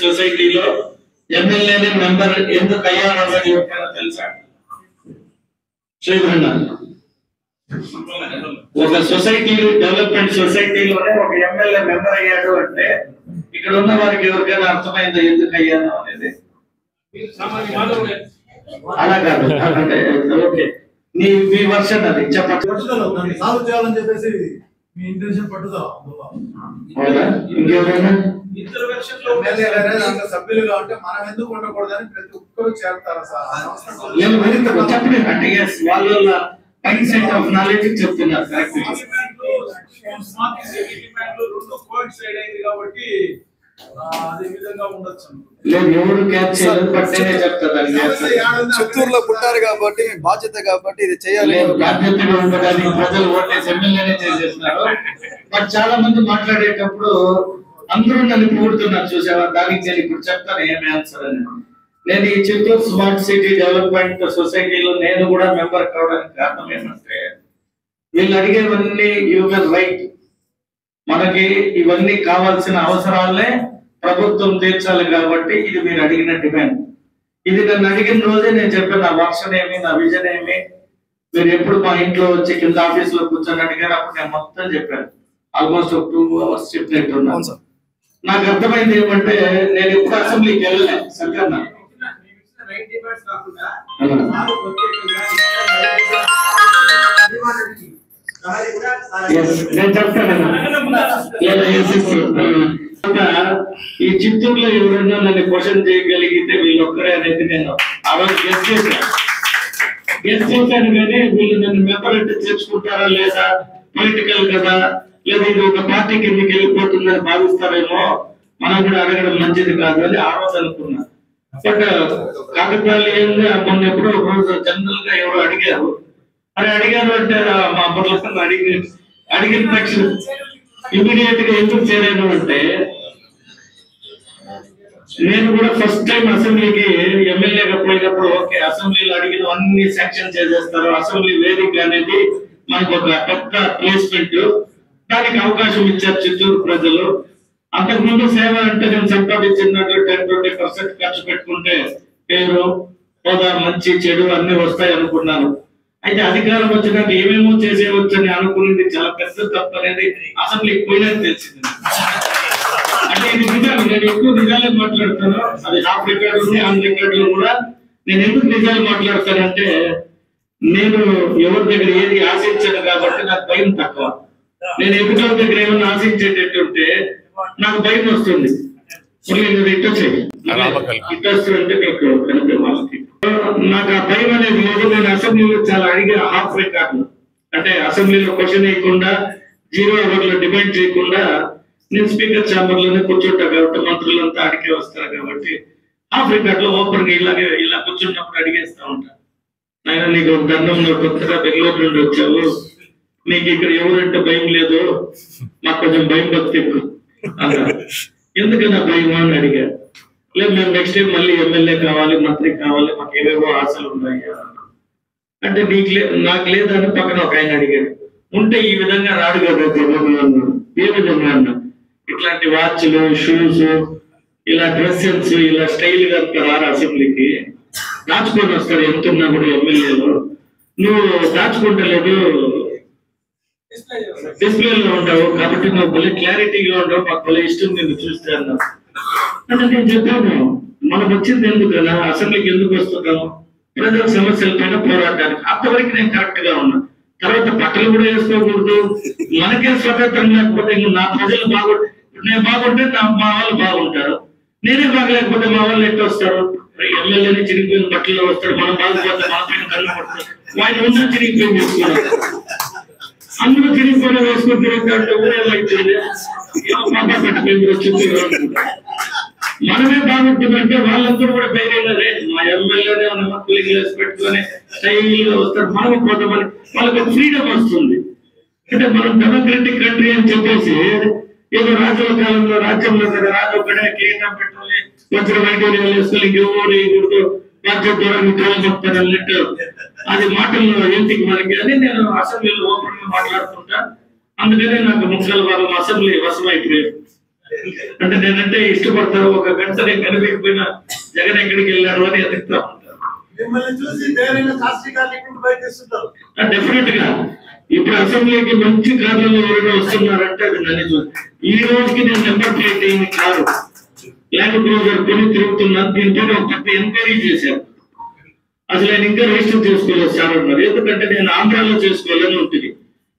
సొసైటీలో ఎమ్మెల్యేని మెంబర్ ఎందుకు అయ్యారన్నది ఎవరికైనా తెలుసా? ఒక సొసైటీ డెవలప్మెంట్ సొసైటీలోనే ఒక ఎమ్మెల్యే మెంబర్ అయ్యాడు అంటే ఇక్కడ ఉన్న వారికి ఎవరికైనా అర్థమైందో ఎందుకు అయ్యాను అనేది? అలా కాదు, అంటే ఓకే మీ వర్షన్ అది చెప్పండి. ఇంకెవరైనా సభ్యులుగా ఉంటే మనం ఎందుకు ఉండకూడదని ప్రతి ఒక్కరు చేస్తారు సార్. చెప్పండి అంటే వాళ్ళ మైండ్ సెట్ ఆఫ్ నాలెడ్జ్ చెప్తున్నారు. కాబట్టి అదే విధంగా ఉండొచ్చు. ఎవరు క్యాచ్ చేయలేదు బట్టే చెప్తారు. చిత్తూరులో పుట్టారు కాబట్టి బాధ్యత కాబట్టి ఇది చేయాలి. బాధ్యతగా ఉండడానికి ప్రజలు ఓటేసి ఎమ్మెల్యేనే చేసేస్తున్నారు. బట్ చాలా మంది మాట్లాడేటప్పుడు అందరూ నన్ను పొగుడుతున్నారు చూసావా, దానికి నేను ఇప్పుడు చెప్తాను ఏమి ఆన్సర్ అని. నేను ఈ చిత్తూరు స్మార్ట్ సిటీ డెవలప్మెంట్ సొసైటీలో నేను కూడా మెంబర్ కావడానికి కారణం ఏమంటే వీళ్ళు అడిగేవన్నీ యూజర్ రైట్, మనకి ఇవన్నీ కావాల్సిన అవసరాలే ప్రభుత్వం తీర్చాలి కాబట్టి ఇది మీరు అడిగిన డిమాండ్. ఇది నన్ను అడిగిన రోజే నేను చెప్పాను నా వర్షన్ ఏమి, నా విజన్ ఏమి. మీరు ఎప్పుడు మా ఇంట్లో వచ్చి కింద ఆఫీస్ లో కూర్చొని అడిగారు, అప్పుడు నేను మొత్తం చెప్పాను. ఆల్మోస్ట్ ఒక 2 hours చెప్పినట్టున్నాను. నాకు అర్థమైంది ఏమంటే నేను ఎప్పుడు అసెంబ్లీకి వెళ్ళలే సంకరణ. నేను చెప్తాను ఈ చిత్తూరులో ఎవరైనా నన్ను క్వశ్చన్ చేయగలిగితే వీళ్ళొక్కరే అనేది నేను ఆ రోజు గెస్ట్ చేశాను. కానీ వీళ్ళు నన్ను మెంబర్ అంటే చేర్చుకుంటారా లేదా, పొలిటికల్ కదా, లేదా ఇది ఒక పార్టీ కిందకి వెళ్ళిపోతుందని భావిస్తారేమో, మనం కూడా అడగడం మంచిది కాదు అని ఆ రోజు అనుకున్నా. బట్ కాకతాళీయంగా మొన్న ఎప్పుడో ఒక రోజు జనరల్ గా ఎవరు అడిగారు, మరి అడిగారు అంటే మా బుర్రతో అడిగిన తక్షణ ఇమీడియట్ గా ఎందుకు చేరాను అంటే నేను కూడా ఫస్ట్ టైం అసెంబ్లీకి ఎమ్మెల్యేగా పోయినప్పుడు ఓకే అసెంబ్లీలో అడిగిన అన్ని శాంక్షన్ చేసేస్తారు, అసెంబ్లీ వేదిక అనేది మనకు ఒక పెద్ద ప్లేస్మెంట్, దానికి అవకాశం ఇచ్చారు చిత్తూరు ప్రజలు. అంతకుముందు సేవ అంటే నేను సంపాదించినట్లు 10-20% ఖర్చు పెట్టుకుంటే పేరు హోదా మంచి చెడు అన్ని వస్తాయి అనుకున్నాను. అయితే అధికారం వచ్చినాక ఏమేమో చేసేవచ్చు అని అనుకునేది చాలా పెద్ద తప్పు అనేది అసెంబ్లీకి పోయినది తెలిసింది. అంటే ఇది నిజాలు, నేను ఎక్కువ నిజాలే మాట్లాడతాను. అది హాఫ్ రికార్డు ఉంది, ఆన్ రికార్డు లో కూడా. నేను ఎందుకు నిజాలు మాట్లాడతానంటే నేను ఎవరి దగ్గర ఏది ఆశించాను కాబట్టి నాకు భయం తక్కువ. నేను ఎదుటి దగ్గర ఏమన్నా ఆశించేటట్టుంటే నాకు భయం వస్తుంది. ఇట్టొస్తుంటే మీకు కనిపే వాళ్ళకి నాకు ఆ భయం అనేది లేదు. నేను అసెంబ్లీలో చాలా అడిగే హాఫ్ రికార్డు, అంటే అసెంబ్లీలో క్వశ్చన్ వేయకుండా 0 hourలో డిబేట్ చేయకుండా నేను స్పీకర్ ఛాంబర్ లోనే కూర్చుంటా కాబట్టి మంత్రులంతా అడిగే వస్తారు కాబట్టి హాఫ్ రికార్డ్ లో ఓపెన్ గా ఇలా కూర్చున్నప్పుడు అడిగేస్తా ఉంటా. ఆయన నీకు దండంలో కొత్తగా బెంగళూరు నుండి వచ్చావు, నీకు ఇక్కడ ఎవరంటే భయం లేదు, నాకు కొంచెం భయం భక్తి ఎక్కువ అన్నారు. ఎందుకన్నా భయం అని అడిగారు. లేదు మేము నెక్స్ట్ టైం మళ్ళీ ఎమ్మెల్యే కావాలి, మంత్రి కావాలి, మాకు ఏవేవో ఆశలు ఉన్నాయి అంటే నాకు లేదని పక్కన ఒక ఆయన అడిగాడు. ఉంటే ఈ విధంగా రాడు కదా అన్నాడు. ఏ విధంగా అన్నా, ఇట్లాంటి వాచ్లు, షూస్, ఇలా డ్రెస్సెస్, ఇలా స్టైల్ గా రారు అసెంబ్లీకి, దాచుకొని వస్తారు ఎంతున్నా కూడా ఎమ్మెల్యేలు. నువ్వు దాచుకుంటలేదు, డిస్ప్లేలో ఉంటావు కాబట్టి నువ్వు భలే క్లారిటీగా ఉంటావు, మాకు భలే ఇష్టం నిన్ను చూస్తే అన్నావు. అంటే నేను చెప్పాను మనకు వచ్చింది ఎందుకు కదా, అసెంబ్లీకి ఎందుకు వస్తున్నాము, ప్రజల సమస్యల పైన పోరాటానికి. అంతవరకు నేను కరెక్ట్ గా ఉన్నా. తర్వాత బట్టలు కూడా వేసుకోకూడదు, మనకే స్వతంత్రం లేకపోతే నా ప్రజలు బాగుంటే, నేను బాగుంటే మా వాళ్ళు బాగుంటారు, నేనే బాగలేకపోతే మా వాళ్ళు ఎట్లా వస్తారు? ఎమ్మెల్యేని చిరిగిపోయిన బట్టల్లో వస్తాడు, మనం బాగుపోతే మన పైన కళ్ళు పడతారు. ఆయన ఉన్న చిరిగిపోయి వేసుకున్నారు, అందరూ చిరిగిపోయిన వేసుకుంటే ఊరేమైతుంది, మనమే బాగుంటుందంటే వాళ్ళందరూ కూడా ధైర్యంగా మా ఎమ్మెల్యేనే కూలింగ్ గ్లాస్ పెట్టుకొని స్టైల్గా వస్తారు, మనము పోతామని వాళ్ళకి ఫ్రీడమ్ వస్తుంది. అంటే మనం డెమోక్రటిక్ కంట్రీ అని చెప్పేసి ఏదో రాజుల కాలంలో రాజ్యంలో రాజు ఒకడే కేంద్రం పెట్టుకుని వచ్చిన వైద్యులు వేసుకొని ఎవరు ఇప్పుడు రాజ్యం ద్వారా కాలం చెప్తారు అన్నట్టు అది మాటల్లో ఏంటికి మనకి అని నేను అసెంబ్లీలో ఓపెన్ గా మాట్లాడుతుంటా. అందుకనే నాకు ముఖ్యాల భాగం అసెంబ్లీ వశమైపోయారు. అంటే నేనంటే ఇష్టపడతారు. ఒక గంట నేను కనిపించకపోయినా జగన్ ఎక్కడికి వెళ్ళారు అని ఎదుగుతా ఉంటారు. మిమ్మల్ని చూసి ధైర్యంగా శాస్త్రీ గారిని ఇప్పుడు బయటేస్తుంటారు. డెఫినెట్ గా ఇప్పుడు అసెంబ్లీకి మంచి కార్లలో ఎవరైనా వస్తున్నారంటే అది నన్ను చూసి ఈ రోజుకి నేను నెంబర్ ప్లేట్ అయింది కారు ల్యాండ్ క్రూజర్ కొని తిరుగుతున్నాను. దీనిపైన ఒక పెద్ద ఎంక్వైరీ చేశారు. అసలు ఆయన ఇంకా రిజిస్టర్ చేసుకోలేదు సార్ అన్నారు. ఎందుకంటే నేను ఆంధ్రాలో చేసుకోవాలని ఉంటుంది.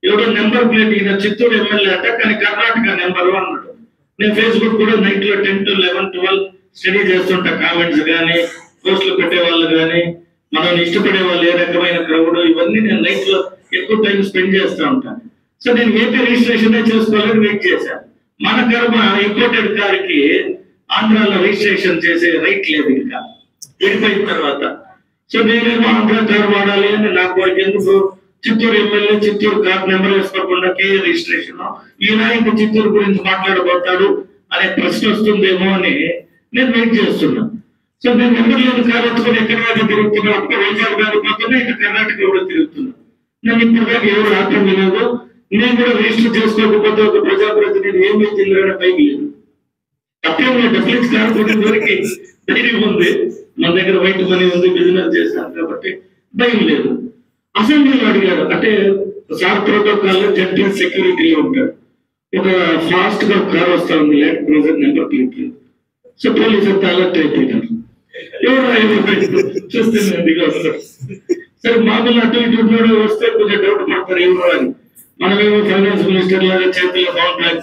ఎవరో నెంబర్ ప్లేట్ ఈయన చిత్తూరు ఎమ్మెల్యే అంట, కానీ కర్ణాటక నెంబర్ అన్నాడు. నేను ఫేస్బుక్ కూడా నైట్ లో 10 to 11, 12 స్టడీ చేస్తుంటా. కామెంట్స్ కానీ పోస్టులు పెట్టే వాళ్ళు కానీ మనం ఇష్టపడే వాళ్ళు ఏ రకమైన క్రౌడ్ ఇవన్నీ నేను నైట్ లో ఎక్కువ టైం స్పెండ్ చేస్తూ ఉంటాను. సో నేను ఏపీ రిజిస్ట్రేషన్ చేసుకోవాలని వెయిట్ చేశాను. మన కర్మ ఇంపోర్టెడ్ కార్ కి ఆంధ్రాలో రిజిస్ట్రేషన్ చేసే రైట్ లేదు ఇంకా విడిపోయిన తర్వాత. సో నేనేమో ఆంధ్ర కార్ వాడాలి అని నాకు వాడికి ఎందుకు Chittoor MLA Chittoor car number వేసుకోకుండా కేఏ రిజిస్ట్రేషన్ ఈయన ఇంక చిత్తూరు గురించి మాట్లాడబోతాడు అనే ప్రశ్న వస్తుందేమో అని నేను వెయిట్ చేస్తున్నాను. సో నేను నెంబర్ లేని కార్ ఎత్తుకొని ఎక్కడ తిరుగుతున్నా, అప్పుడు వైజాగ్ గారు పోతున్నా, ఇక కర్ణాటక కూడా తిరుగుతున్నా. నేను ఇప్పటిదాకా ఎవరు ఆపండి లేదు. నేను కూడా రిజిస్టర్ చేసుకోకపోతే ఒక ప్రజాప్రతినిధి ఏమీ తిందరనే పైకి లేదు. తప్పేమో డబ్బులు కార్ కొట్టిన వరకు ధైర్యం ఉంది. మన దగ్గర వైట్ మనీ ఉంది, బిజినెస్ చేశాను కాబట్టి భయం లేదు. అసెంబ్లీలో అడిగారు అంటే సార్ ప్రోటోకాల్ జడ్జి సెక్యూరిటీలో ఉంటారు. ఒక ఫాస్ట్ గా కార్ వస్తా ఉంది land cruiser number plate. So police అంతా అలర్ట్ అయిపోయినారు. ఎవరు చూస్తే దిగా వస్తారు. సరే మామూలు అటు ఇటు వస్తే కొంచెం డౌట్ పడతారు ఎవరు అని. మనమేమో ఫైనాన్స్ మినిస్టర్ లాగా చేతిలో బౌండ్ బ్యాగ్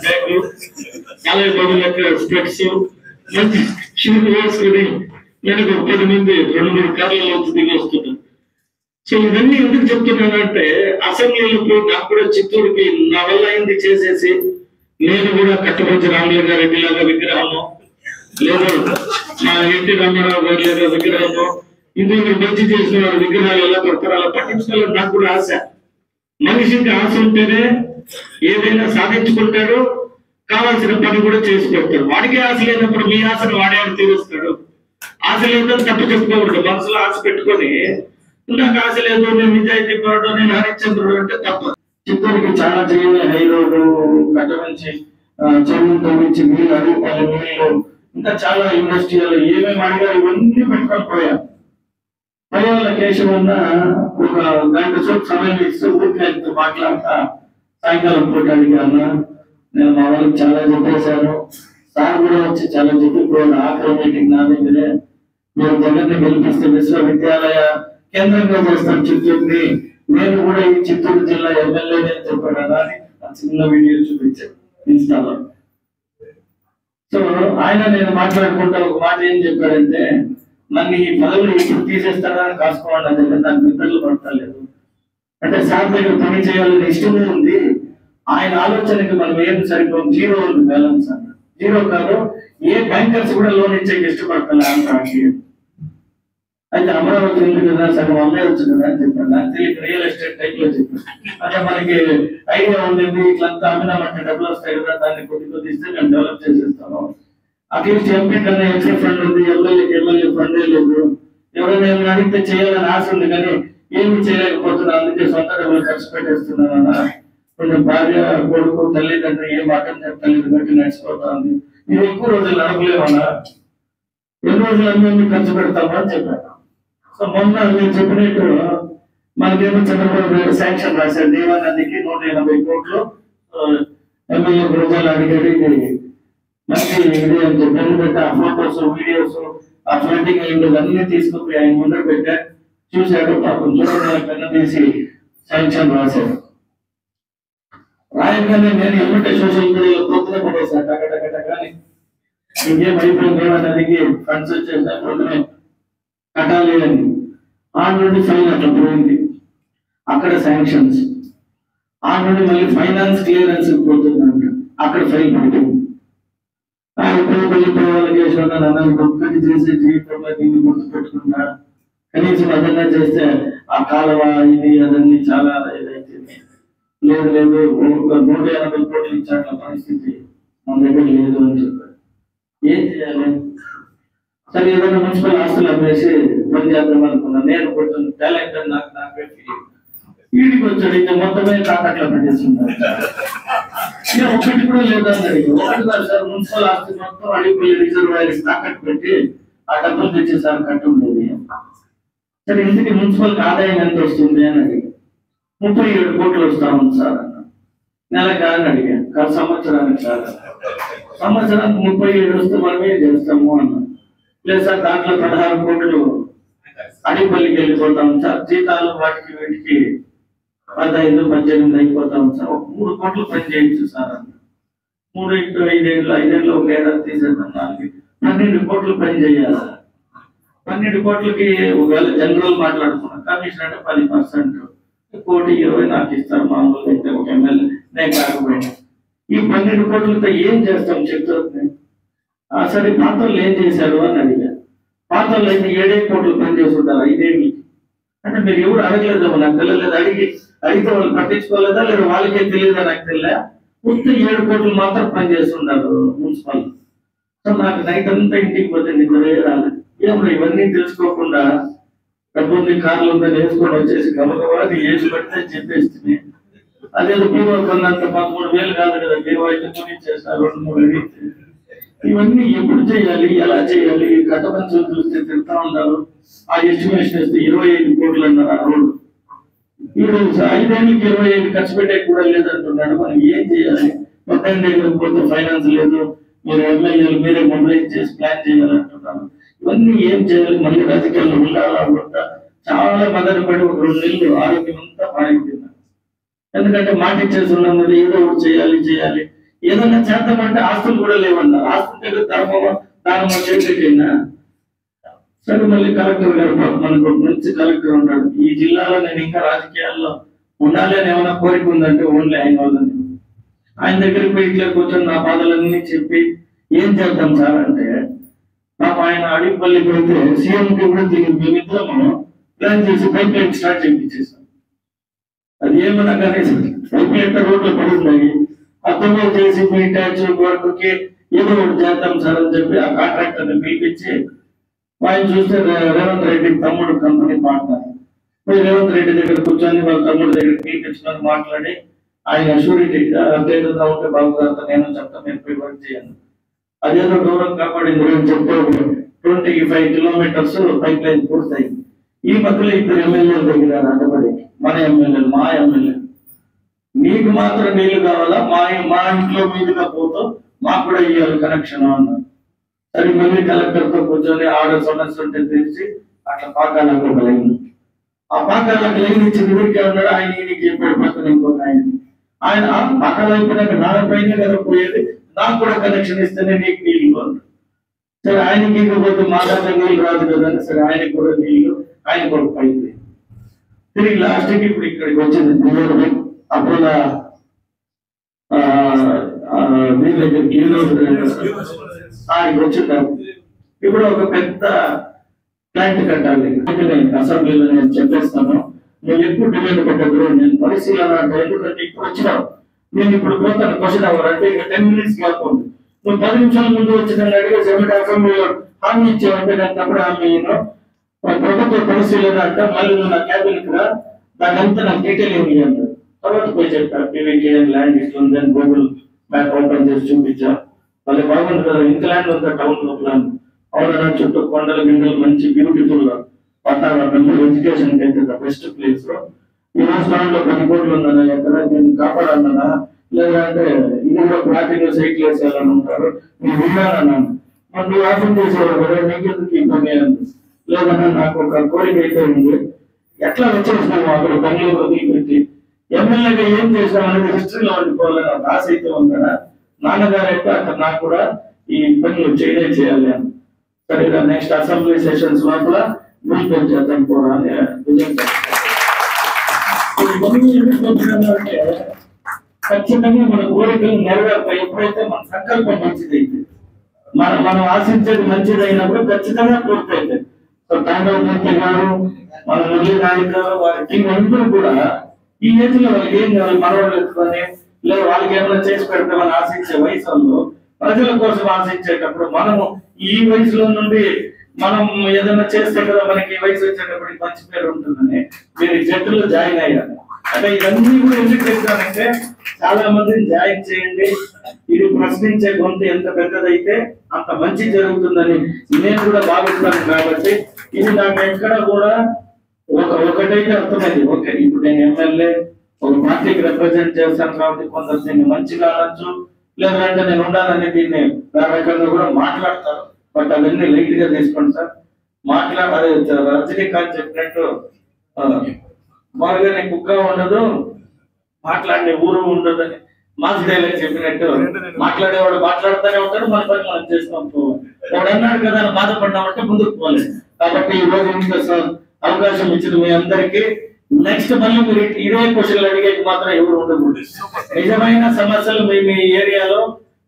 చాలా బాబు లెక్క స్పెక్ట్స్ మంచి షూట్ వేసుకుని నేను 10 మంది 2-3 కార్లలో దిగి వస్తున్నాను. సో ఇవన్నీ ఎందుకు చెప్తున్నానంటే అసెంబ్లీలో నాకు కూడా చిత్తూరుకి నా వల్ల అయింది చేసేసి నేను కూడా కట్టపంచి రామలింగారెడ్డి లాగా విగ్రహము లేదా మా ఎన్టీ రామారావు గారి లేదా విగ్రహము ఇంకొకరు మంచి చేసిన వారి విగ్రహాలు ఎలా పెడతారు అలా పట్టించుకోవాలని నాకు కూడా ఆశ. మనిషికి ఆశ ఉంటేనే ఏదైనా సాధించుకుంటాడు, కావాల్సిన పని కూడా చేసి పెడతాడు. వాడికి ఆశ లేనప్పుడు మీ ఆశను వాడే తీరుస్తాడు. ఆశ లేదని తప్పు చెప్పుకోకూడదు. మనసులో ఆశ పెట్టుకొని నాకు ఆశ లేదు, నేను నిజాయితీ పడడం, నేను హరిశ్చంద్రుడు అంటే తప్ప. చిత్తూరుకి చాలా చేయాలి. హై రోడ్డు కట్టమంచి చెరువులు తవ్వించి నీళ్ళు అడుగుతాయి, నీళ్ళు ఇంకా చాలా ఇండస్ట్రియల్ ఏమేమి అడిగారు ఇవన్నీ పెట్టుకొని పోయా. పర్యావరణ కేసు వల్ల ఒక గంట సేపు సమయం ఇస్తూ ఊరికి మాట్లాడతా సాయంకాలం పూట అడిగాను. నేను మా వాళ్ళకి చాలా చెప్పేశాను. సార్ కూడా వచ్చి చాలా చెప్పిపోయాను. ఆఖరి మీటింగ్ నా దగ్గరే మీరు జగన్ని గెలిపిస్తే విశ్వవిద్యాలయ కేంద్రంగా చేస్తాను చిత్తూరుని, నేను కూడా ఈ చిత్తూరు జిల్లా ఎమ్మెల్యేని అని చెప్పాడు. అని చిన్న వీడియో చూపించాను ఇన్స్టాలో. సో ఆయన నేను మాట్లాడుకుంటా ఒక మాట ఏం చెప్పాడంటే, నన్ను ఈ పదవులు ఇప్పుడు తీసేస్తానని కాసుకోవాలి అంటే నాకు నిద్రలు పడతలేదు. అంటే సార్ దగ్గర పని చేయాలని ఇష్టమే ఉంది. ఆయన ఆలోచనకి మనం ఏం సరిపోం, జీరో ఉంది బ్యాలెన్స్ అన్న. జీరో కాదు, ఏ బ్యాంకర్స్ కూడా లోన్ ఇచ్చే ఇష్టపడతాను అంటానికి. అయితే అమరావతి ఉంది కదా, సగం అమ్మేయచ్చు కదా అని చెప్పాను. నాకు తెలియక రియల్ ఎస్టేట్ టైప్ లో చెప్పాను. అంటే మనకి ఐడియా ఉంది, ఇట్లంతా అమ్మినామంటే డబ్బులు వస్తాయి కదా, దాన్ని కొద్ది ఇస్తే మేము డెవలప్ చేసేస్తాము. అట్లీస్ట్ ఎంపీ కన్నా ఎంపీ ఫండ్ ఉంది, ఎమ్మెల్యే ఫండే లేదు. ఎవరైనా ఏమైనా అడిగితే చేయాలని ఆశ ఉంది కానీ ఏమి చేయలేకపోతున్నా, అందుకే సొంత డబ్బులు ఖర్చు పెట్టేస్తున్నాను అన్న. కొంచెం భార్య కొడుకు తల్లిదండ్రులు ఏ మాట చెప్తలేదు బట్టి నడిచిపోతా ఉంది. మీరు ఎక్కువ రోజులు నడపలేమన్నా, ఎన్ని రోజులు అన్నీ ఖర్చు పెడతామా అని చెప్పాను. సో మొన్న మీరు చెప్పినట్టు మనకేమో చంద్రబాబు గారు శాంక్షన్ రాశారు దేవానదికి 180 కోట్లు. ఎమ్మెల్యే రోజులు అడిగారు ఇది మంచి ఇది అని చెప్పారు. పెట్టి ఆ ఫోటోస్ వీడియోస్ ఆ ఫ్లడ్డింగ్ అయింది అన్ని తీసుకుపోయి ఆయన ముందర పెట్టా. చూశాడు, పాపం చూడగా పెద్ద తీసి శాంక్షన్ రాశాడు. రాయగానే నేను ఎమ్మటే సోషల్ మీడియాలో పొద్దున పడేసాను టకటకటకాని. ఇంకేం అయిపోయింది దేవానదికి ఫండ్స్ వచ్చేసా పొద్దునే కట్టాలి అని. ఆ నుండి ఫైన్ అట్లా పోయింది, అక్కడ శాంక్షన్స్. ఆ నుండి మళ్ళీ ఫైనాన్స్ క్లియరెన్స్ పోతుందంట, అక్కడ ఫైన్ పడుతుంది. వాళ్ళకి ఒక్కటి చేసే జీవితంలో దీన్ని గుర్తు పెట్టుకున్నా కనీసం అదన్నా చేస్తే ఆ కాలువ ఇది అదన్నీ చాలా ఇదైతే లేదు 180 కోట్లు ఇచ్చాక పరిస్థితి మన దగ్గర లేదు అని చెప్పారు. ఏం చేయాలి? సరే ఏదైనా మున్సిపల్ ఆస్తులు అమ్మేసి పని చేద్దాం అనుకున్నాను. నేను కొంచెం టాలెంట్ అని నాకు వీడికి వచ్చాడు, ఇంకా మొత్తమే తాకట్లో పెట్టేస్తున్నారు. ఒకటి కూడా లేదన్నది. ఒకటి కాదు సార్, మున్సిపల్ ఆస్తి మొత్తం అడిగిపోయి రిజర్వాయర్ తాకట్టు పెట్టి ఆ డబ్బులు తెచ్చేసారి కట్టు ఉండేది. సరే ఇంటికి మున్సిపల్ ఆదాయం ఎంత వస్తుంది అని అడిగి 37 కోట్లు వస్తా ఉంది సార్ అన్న. నెలకి అని అడిగాను, కాదు సంవత్సరానికి సార్. సంవత్సరానికి 37 వస్తే మనం ఏం చేస్తాము అన్న. లేదు సార్, దాంట్లో 16 కోట్లు అడిగిపల్లికి వెళ్ళిపోతాం సార్, జీతాలు వాటికి వీటికి 15, 18 అయిపోతాం సార్. ఒక 3 కోట్లు పని చేయొచ్చు సార్ అన్న. 3 × 5 ఏళ్ళు, 5 ఏళ్ళు ఒక ఏడాది తీసేద్దాం, 12 కోట్లు పని చేయాలి. 12 కోట్లకి ఒకవేళ జనరల్ మాట్లాడుకున్నాం, కమిషన్ అంటే 10%, 1,20,00,000 నాకు ఇస్తారు మామూలుగా అయితే ఒక ఎమ్మెల్యే, నేను కాకపోయినా. ఈ 12 కోట్లతో ఏం చేస్తాం చెప్తారు. సరే పాత వాళ్ళు ఏం చేశారు అని అడిగారు. పాత వాళ్ళు అయితే 7 కోట్లు పని చేస్తుంటారు 5 ఏళ్ళకి. అంటే మీరు ఎవరు అడగలేదేమో, నాకు తెలియలేదు. అడిగితే వాళ్ళు పట్టించుకోలేదా లేదా వాళ్ళకే తెలియదా నాకు తెలియదా. మొత్తం 7 కోట్లు మాత్రం పని చేస్తుంటారు మున్సిపల్. సో నాకు నైట్ అంతా ఇంటికి పోతే నిద్రే రాలేదు. ఏమో ఇవన్నీ తెలుసుకోకుండా డబ్బుంది, కార్లు ఉందని వేసుకొని వచ్చేసి గమగవాది వేసి పెడితే చెప్పేస్తుంది. అదేదో బీరో కొన్నంత 13,000 కాదు కదా, బీరో అయితే కొనిచ్చేస్తారు 2-3 ఇవన్నీ ఎప్పుడు చేయాలి, ఎలా చేయాలి? గత పంచులు చూస్తే తిరుగుతా ఉన్నారు. ఆ ఎస్టిమేషన్ వేస్తే 25 కోట్లు అన్నారు ఆ రోడ్డు. ఈ రోజు 5 ఏళ్ళకి 25 ఖర్చు పెట్టే కూడా లేదంటున్నాడు. మనం ఏం చేయాలి? 18 ఏళ్ళకి పోతే ఫైనాన్స్ లేదు, మీరు ఎమ్మెల్యేలు మీరే మొబైల్ చేసి ప్లాన్ చేయాలంటున్నారు. ఇవన్నీ ఏం చేయాలి? మళ్ళీ రాజకీయాల్లో ఉండాలా వద్దా? చాలా మదన పడి ఒక 2 నెలలు ఆరోగ్యం అంతా పాడైపోయింది. ఎందుకంటే మాట ఇచ్చేసి ఉన్నాం కదా, ఏదో ఒకటి చేయాలి. ఏదన్నా చేద్దామంటే ఆస్తులు కూడా లేవన్నారు. ఆస్తులు దానమో చేసేకైనా సరే. మళ్ళీ కలెక్టర్ గారు మనకు మంచి కలెక్టర్ ఉన్నాడు. ఈ జిల్లాలో నేను ఇంకా రాజకీయాల్లో ఉండాలి అని ఏమైనా కోరిక ఉందంటే ఓన్లీ ఆయన వాళ్ళని. ఆయన దగ్గరికి పోయి ఇట్లా కూర్చొని నా బాధలన్నీ చెప్పి ఏం చేద్దాం సార్ అంటే, పాప ఆయన అడిగిపల్లికి వెళ్తే సీఎంకి కూడా మేమిద్దరము ప్లాన్ చేసి పైప్ లైన్ స్టార్ట్ చేయించేసాం. అది ఏమన్నా కానీ పైప్ లైన్ రోడ్లు పడి ఉన్నాయి. అర్థంలో చేసి మీ ట్యాక్స్ వర్క్కి ఏదో ఒకటి చేద్దాం సార్ అని చెప్పి ఆ కాంట్రాక్టర్ని పిలిపించి ఆయన చూస్తే రేవంత్ రెడ్డి తమ్ముడు కంపెనీ పార్ట్నర్. రేవంత్ రెడ్డి దగ్గర కూర్చొని వాళ్ళ తమ్ముడు దగ్గర పిలిపించుకొని మాట్లాడి ఆయన షూరిటీ అదేదో ఉంటే బాగుంది, నేను చెప్తాను, నేను పోయి వర్క్ చేయను. అదేదో గౌరవం కాపాడింది అని చెప్తే 25 కిలోమీటర్స్ పైప్ లైన్ పూర్తయింది. ఈ మధ్యలో 2 ఎమ్మెల్యేలు దగ్గర అడ్డపడి మా ఎమ్మెల్యే నీకు మాత్రం నీళ్లు కావాలా, మా ఇంట్లో మీదుగా పోతూ మాకు కూడా ఇవ్వాలి కనెక్షన్ అన్నారు. సరే మళ్ళీ కలెక్టర్తో కూర్చొని ఆర్డర్ సమస్య ఉంటే తెలిసి అట్లా పాకాలకు ఒక లైన్, ఆ పాకాలకు లైన్ ఇచ్చి నిధులకి ఉన్నాడు. ఆయన ఈయనకి చెప్పాడు పక్కన ఇంకొక ఆయన పాకాలు అయిపోయినాక నా పైన కదా పోయేది, నాకు కూడా కనెక్షన్ ఇస్తేనే నీకు నీళ్ళు అన్నాడు. సరే ఆయనకి ఇకపోతే మా దగ్గర నీళ్ళు రాదు కదా, సరే ఆయనకి కూడా నీళ్ళు, ఆయన కూడా పైపు. తిరిగి లాస్ట్కి ఇప్పుడు ఇక్కడికి వచ్చింది అప్పుడు మీ దగ్గరికి వచ్చింటారు. ఇప్పుడు ఒక పెద్ద ప్లాంట్ కట్టాలి. అసెంబ్లీలో నేను చెప్పేస్తాను, నువ్వు ఎక్కువ డిమాండ్ పెట్టదు, నేను పరిశీలన అంటే ఎందుకంటే ఇప్పుడు వచ్చినావు, నేను ఇప్పుడు పోతాను క్వశ్చన్ అవర్ అంటే ఇక 10 minutes గ్యాప్ ఉంది. నువ్వు 10 నిమిషాల ముందు వచ్చిన అడిగే అసెంబ్లీలో హామీ ఇచ్చావంటే నేను తప్పుడు హామీ ప్రభుత్వ పరిశీలన అంటే మళ్ళీ నువ్వు నా క్యాబినెట్ రా, దాని అంతా నాకు డీటెయిల్ ఏమి అన్నాడు. తర్వాత పోయి చెప్పారు పీవీకేఎన్ ల్యాండ్ ఇస్తుంది అని గూగుల్ మ్యాప్ ఓపెన్ చేసి చూపించా. మళ్ళీ బాగుంది కదా, ఇంత ల్యాండ్ ఉందా టౌన్ లో ప్లాన్. అవునా, చుట్టూ కొండలు గిండలు మంచి బ్యూటిఫుల్ వాతావరణం, ఎడ్యుకేషన్ కి అయితే ద బెస్ట్ ప్లేస్. ఈ రాష్ట్రంలో 10 కోట్లు ఉందన్నా, ఎక్కడ నేను కాపాడాలన్నా, లేదంటే ఇది కూడా ప్లాటింగ్ సైట్లు వేసేయాలని ఉంటారు, నేను విన్నానన్నాను. మరి నువ్వు ఆఫర్ చేసేవాడు కదా, నీకెందుకు ఇబ్బంది అంది. లేదన్నా నాకు ఒక కోరిక అయితే ఉంది, ఎట్లా వచ్చేసినాము అక్కడ బెంగళూరు వదిలిపెట్టి ఎమ్మెల్యేగా ఏం చేసినాం అనేది హిస్టరీలో ఉండిపోవాలని ఒక ఆశ అయితే ఉందా. నాన్నగారు అయితే అక్కడ నాకు కూడా ఈ పనులు చేయాలి అని. సరే నెక్స్ట్ అసెంబ్లీ సెషన్స్ లోపల బిల్ చేద్దాం కూడా అని అంటే ఖచ్చితంగా మన కోరికలు నెరవేరుతాయి. ఎప్పుడైతే మన సంకల్పం మంచిదైతే, మనం ఆశించేది మంచిది అయినప్పుడు ఖచ్చితంగా పూర్తయితే. సో తాండవమూర్తి గారు, మన మురళీ నాయక్ గారు, వారి టీం అందరూ కూడా ఈ ఏజ్ లో వాళ్ళకి ఏం కావాలి, మనవాళ్ళు ఎత్తుకొని లేదా వాళ్ళకి ఏమైనా చేసి పెడతామని ఆశించే వయసులో ప్రజల కోసం ఆశించేటప్పుడు మనము ఈ వయసులో నుండి మనం ఏదైనా చేస్తే కదా మనకి ఈ వయసు వచ్చేటప్పటికి మంచి పేరు ఉంటుందని మీరు జట్టులో జాయిన్ అయ్యారు. అంటే ఇవన్నీ కూడా ఎందుకు చెప్తానంటే చాలా మందిని జాయిన్ చేయండి. ఇది ప్రశ్నించే గొంతు ఎంత పెద్దదైతే అంత మంచి జరుగుతుందని నేను కూడా భావిస్తాను. కాబట్టి ఇది నాకు ఎక్కడ కూడా ఒకటైతే అర్థమైంది. ఓకే, ఇప్పుడు నేను ఎమ్మెల్యే ఒక పార్టీకి రిప్రజెంట్ చేస్తాను కాబట్టి కొంత దీన్ని మంచిగా అనొచ్చు, లేదంటే నేను ఉండాలని దీన్ని రకరకాలుగా కూడా మాట్లాడతాను. బట్ అవన్నీ లైట్ గా తీసుకోండి సార్. అదే రజనీకాంత్ చెప్పినట్టు మారుగానే కుక్క ఉండదు, మాట్లాడే ఊరు ఉండదని మాస్ డైలాగ్ చెప్పినట్టు మాట్లాడేవాడు మాట్లాడుతూనే ఉంటాడు, మన పని మనం చేసుకొని పోవాలి. వాడు అన్నాడు కదా అని బాధపడ్డామంటే ముందుకు పోలేదు. కాబట్టి ఈ రోజు ఇంత అవకాశం ఇచ్చిన మీ అందరికీ నెక్స్ట్ మళ్ళీ మీరు ఇదే క్వశ్చన్లు అడిగేది మాత్రం ఎవరు ఉండకూడదు. నిజమైన సమస్యలు మీ ఏరియాలో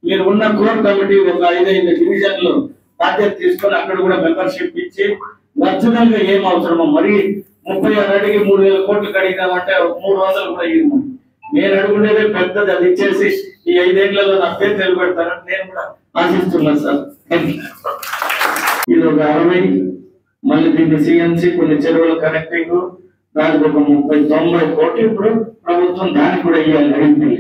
మీరు ఉన్న కోర్ కమిటీ ఒక 5 డివిజన్లు బాధ్యత తీసుకొని అక్కడ కూడా మెంబర్షిప్ ఇచ్చి ఒరిజినల్ గా ఏం అవసరమో మరి 36 అడిగి 3,000 కోట్లు అడిగినామంటే 300 కూడా ఇవ్వము. నేను అడుగునేదే పెద్దది, అది ఇచ్చేసి ఈ 5 ఏళ్లలో నా పేరు నిలబెడతారని నేను కూడా ఆశిస్తున్నాను సార్. ఇది ఒక 60, మళ్ళీ దీన్ని సిఎంసి కొన్ని చెరువుల కనెక్టింగ్, దానికి ఒక 30-90 కోట్లు ఇప్పుడు ప్రభుత్వం దానికి కూడా ఇవ్వాలి. 5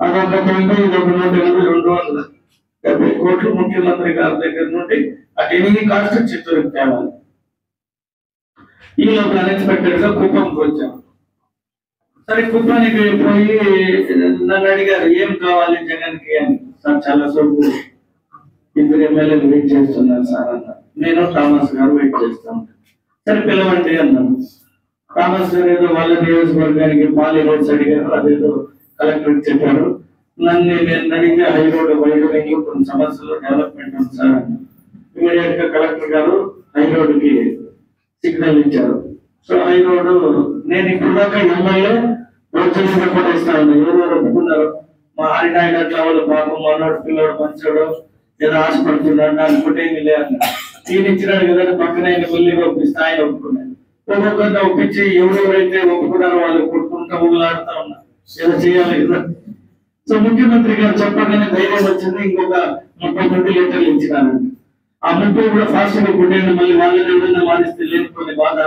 అదొక 90, ఇదొక 180-270 కోట్లు ముఖ్యమంత్రి గారి దగ్గర నుండి అటు ఎన్ని కాస్ట్ చిత్తూరుకి తేవాలి. ఈ లోపల అన్ఎక్స్పెక్టెడ్ గా కుప్పంకి వచ్చాము. సరే, కుప్పానికి పోయి నన్ను అడిగారు ఏం కావాలి జగన్ కి అని. సార్ చాలా సోపు 2 ఎమ్మెల్యేలు వెయిట్ చేస్తున్నారు సార్ అన్న. నేను థామస్ గారు వెయిట్ చేస్తాను. సరే పిలవండి అన్నాను. థామస్ గారు ఏదో వాళ్ళ నియోజకవర్గానికి పాలి రోడ్స్ అడిగారు, అదేదో కలెక్టర్ చెప్పారు. నేను అడిగితే హై రోడ్ వైడ్ కొన్ని సమస్యలు డెవలప్మెంట్ ఉంది సార్ అన్న. ఇమీడియట్ గా కలెక్టర్ గారు హై రోడ్ కి సిగ్నల్ ఇచ్చారు. సో హై రోడ్ నేను ఇప్పుడు దాకా ఎమ్మెల్యే రోజులు కూడా ఇస్తాను. ఎవరు ఒప్పుకున్నారు? మా హరినాయుడు అట్లా వాళ్ళు పాపం మనోడు పిల్లడు మంచోడు ఏదో ఆశపడుతున్నాడు అనుకుంటే లే అన్న. ఈయన ఇచ్చినాడు కదా పక్కన వెళ్ళి ఒప్పిస్తే ఆయన ఒప్పుకున్నాడు. ఒక్కొక్కరిని ఒప్పించి ఎవరెవరైతే ఒప్పుకున్నారో వాళ్ళు కొట్టుకుంటూ ఊగులాడుతూ ఉన్నారు. ఏదో చేయాలి కదా. సో ముఖ్యమంత్రి గారు చెప్పగానే ధైర్యం వచ్చింది. ఇంకొక 30 లీటర్లు ఇచ్చినారండి. ఆ 30 కూడా ఫాస్ట్ గా కొట్టేయండి, మళ్ళీ వాళ్ళని ఎవరైనా మారిస్తే లేకపోతే బాధ.